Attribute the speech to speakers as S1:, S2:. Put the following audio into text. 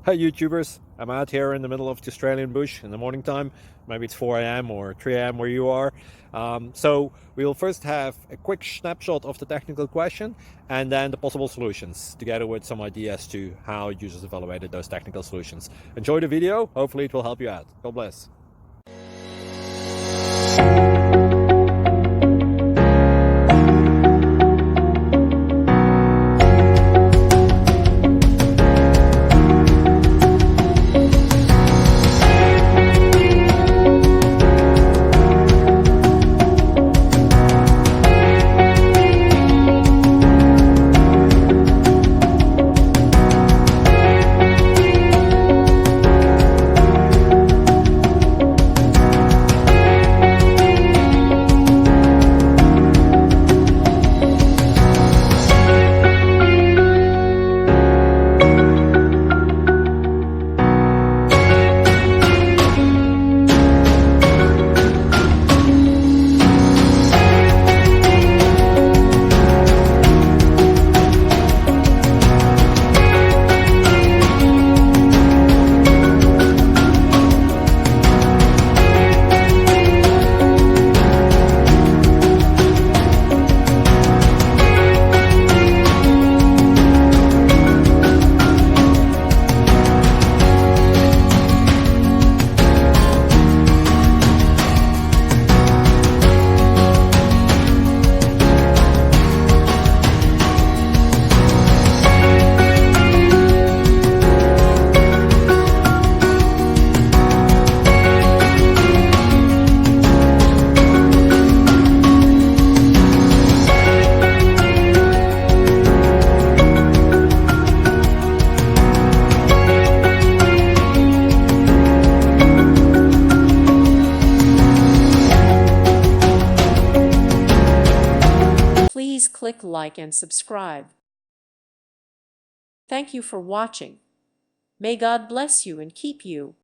S1: Hi YouTubers, I'm out here in the middle of the Australian bush in the morning time. Maybe it's 4 a.m. or 3 a.m. where you are. So we'll first have a quick snapshot of the technical question and then the possible solutions, together with some ideas to how users evaluated those technical solutions. Enjoy the video, hopefully it will help you out. God bless.
S2: Please click like and subscribe. Thank you for watching. May God bless you and keep you.